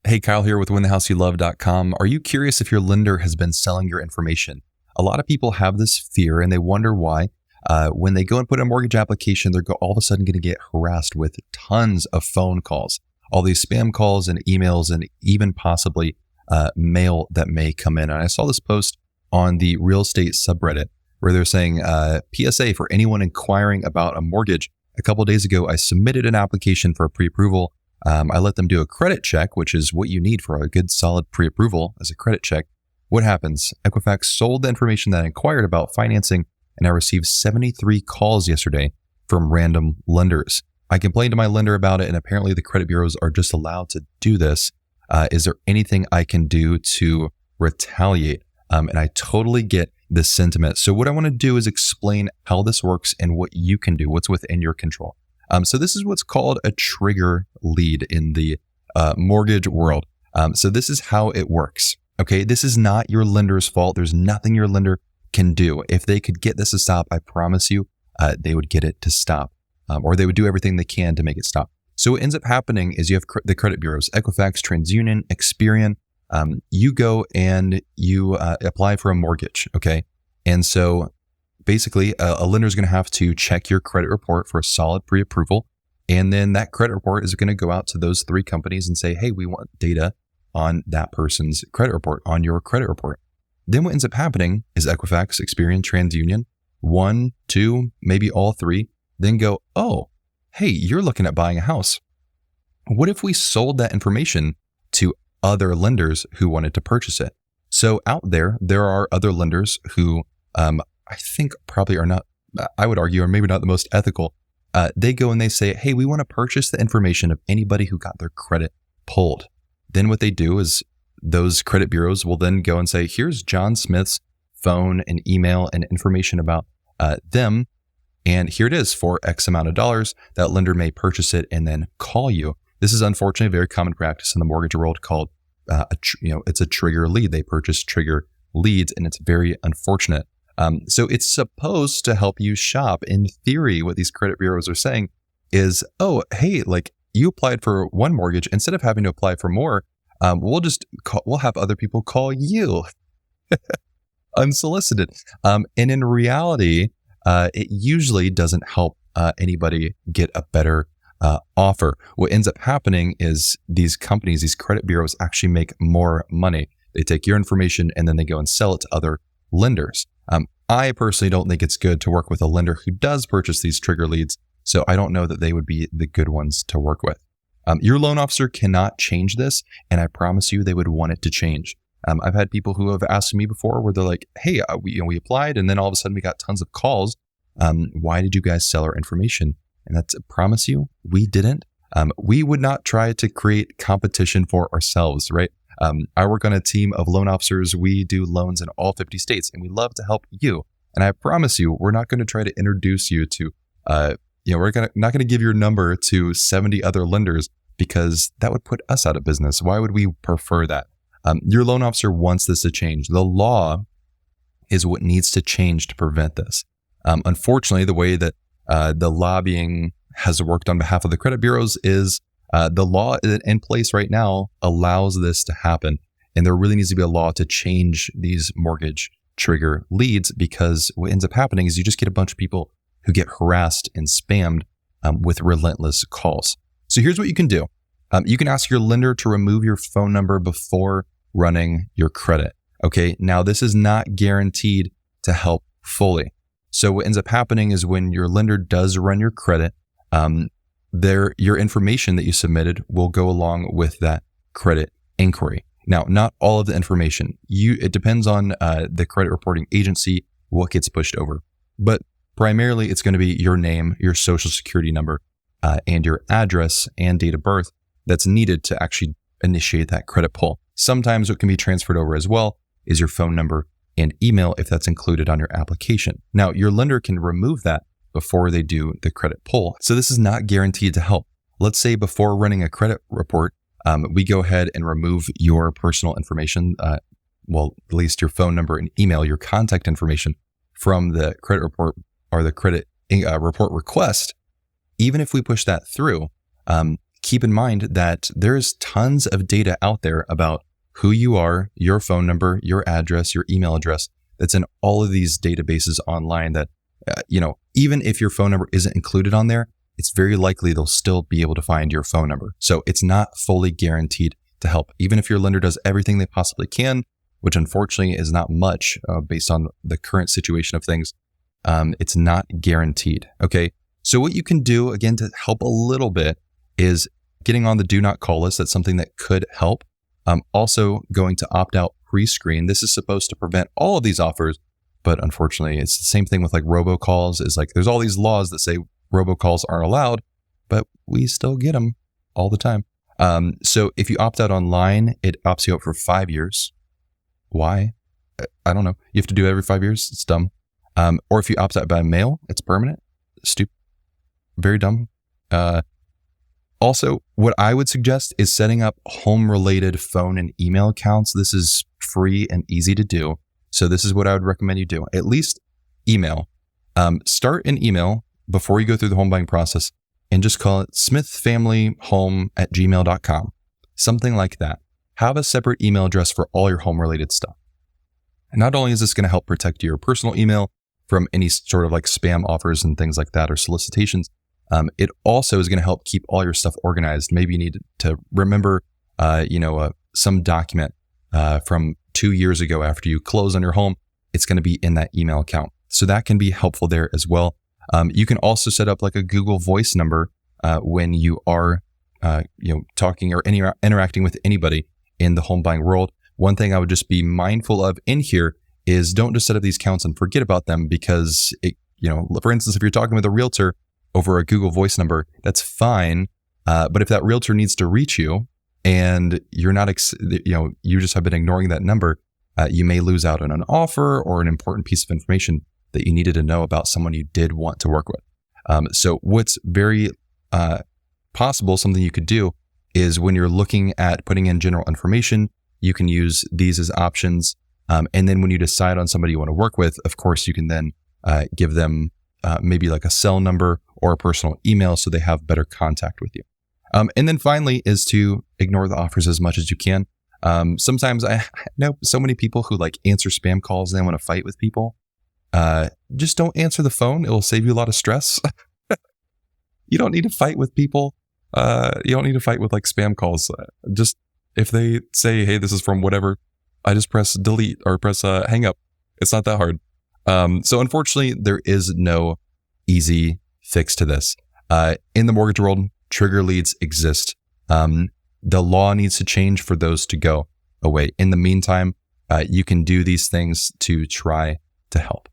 Hey, Kyle here with winthehouseyoulove.com. Are you curious if your lender has been selling your information? A lot of people have this fear and they wonder why. When they go and put in a mortgage application, they're all of a sudden going to get harassed with tons of phone calls, all these spam calls and emails, and even possibly mail that may come in. And I saw this post on the real estate subreddit where they're saying, PSA for anyone inquiring about a mortgage. A couple of days ago, I submitted an application for a pre-approval. I let them do a credit check, which is what you need for a good solid pre-approval as a credit check. What happens? Equifax sold the information that I inquired about financing, and I received 73 calls yesterday from random lenders. I complained to my lender about it, and apparently the credit bureaus are just allowed to do this. Is there anything I can do to retaliate? And I totally get this sentiment. So what I want to do is explain how this works and what you can do, what's within your control. So this is what's called a trigger lead in the mortgage world. So this is how it works. Okay, this is not your lender's fault. There's nothing your lender can do. If they could get this to stop, I promise you, they would get it to stop, or they would do everything they can to make it stop. So what ends up happening is you have the credit bureaus, Equifax, TransUnion, Experian. You go and you apply for a mortgage. Okay, and so basically, a lender is going to have to check your credit report for a solid pre-approval. And then that credit report is going to go out to those three companies and say, hey, we want data on that person's credit report, on your credit report. Then what ends up happening is Equifax, Experian, TransUnion, 1, 2, maybe all three, then go, oh, hey, you're looking at buying a house. What if we sold that information to other lenders who wanted to purchase it? So out there are other lenders who, I think probably are not, I would argue, are maybe not the most ethical. They go and they say, hey, we want to purchase the information of anybody who got their credit pulled. Then what they do is those credit bureaus will then go and say, here's John Smith's phone and email and information about them. And here it is for X amount of dollars. That lender may purchase it and then call you. This is unfortunately a very common practice in the mortgage world called, it's a trigger lead. They purchase trigger leads, and it's very unfortunate. So it's supposed to help you shop. In theory, what these credit bureaus are saying is, oh, hey, like you applied for one mortgage, instead of having to apply for more, we'll have other people call you unsolicited. And in reality, it usually doesn't help anybody get a better offer. What ends up happening is these companies, these credit bureaus actually make more money. They take your information and then they go and sell it to other lenders. I personally don't think it's good to work with a lender who does purchase these trigger leads, so I don't know that they would be the good ones to work with. Your loan officer cannot change this, and I promise you they would want it to change. I've had people who have asked me before where they're like, hey, we applied, and then all of a sudden we got tons of calls. Why did you guys sell our information? And that's, I promise you, we didn't. We would not try to create competition for ourselves, right? I work on a team of loan officers. We do loans in all 50 states, and we love to help you. And I promise you, we're not going to try to introduce you to, we're not going to give your number to 70 other lenders because that would put us out of business. Why would we prefer that? Your loan officer wants this to change. The law is what needs to change to prevent this. Unfortunately, the way that the lobbying has worked on behalf of the credit bureaus is the law in place right now allows this to happen. And there really needs to be a law to change these mortgage trigger leads, because what ends up happening is you just get a bunch of people who get harassed and spammed with relentless calls. So here's what you can do. You can ask your lender to remove your phone number before running your credit. Okay, now this is not guaranteed to help fully. So what ends up happening is when your lender does run your credit, your information that you submitted will go along with that credit inquiry. Now, not all of the information. It depends on the credit reporting agency, what gets pushed over. But primarily, it's going to be your name, your social security number, and your address and date of birth that's needed to actually initiate that credit pull. Sometimes what can be transferred over as well is your phone number and email if that's included on your application. Now, your lender can remove that before they do the credit pull. So this is not guaranteed to help. Let's say before running a credit report, we go ahead and remove your personal information, at least your phone number and email, your contact information from the credit report or the credit report request. Even if we push that through, keep in mind that there's tons of data out there about who you are, your phone number, your address, your email address that's in all of these databases online that, even if your phone number isn't included on there, it's very likely they'll still be able to find your phone number. So it's not fully guaranteed to help. Even if your lender does everything they possibly can, which unfortunately is not much based on the current situation of things, it's not guaranteed. Okay. So what you can do, again, to help a little bit is getting on the do not call list. That's something that could help. Also going to opt out pre-screen. This is supposed to prevent all of these offers, but unfortunately it's the same thing with like robocalls. Is like there's all these laws that say robocalls aren't allowed, but we still get them all the time. So if you opt out online, it opts you out for 5 years. Why? I don't know. You have to do it every 5 years. It's dumb. Or if you opt out by mail, it's permanent. Stupid. Very dumb. Also, what I would suggest is setting up home-related phone and email accounts. This is free and easy to do. So this is what I would recommend you do. At least email. Start an email before you go through the home buying process and just call it smithfamilyhome@gmail.com. Something like that. Have a separate email address for all your home-related stuff. And not only is this going to help protect your personal email from any sort of like spam offers and things like that or solicitations, it also is going to help keep all your stuff organized. Maybe you need to remember, some document from 2 years ago after you close on your home. It's going to be in that email account. So that can be helpful there as well. You can also set up like a Google Voice number when you are, talking or interacting with anybody in the home buying world. One thing I would just be mindful of in here is don't just set up these accounts and forget about them because, for instance, if you're talking with a realtor over a Google Voice number, that's fine. But if that realtor needs to reach you and you're not, you just have been ignoring that number, you may lose out on an offer or an important piece of information that you needed to know about someone you did want to work with. So what's very possible, something you could do is when you're looking at putting in general information, you can use these as options. And then when you decide on somebody you want to work with, of course, you can then give them maybe like a cell number or a personal email so they have better contact with you. And then finally is to ignore the offers as much as you can. Sometimes I know so many people who like answer spam calls and they want to fight with people. Just don't answer the phone. It will save you a lot of stress. You don't need to fight with people. You don't need to fight with like spam calls. Just if they say, hey, this is from whatever, I just press delete or press hang up. It's not that hard. So unfortunately, there is no easy fix to this. In the mortgage world, trigger leads exist. The law needs to change for those to go away. In the meantime, you can do these things to try to help.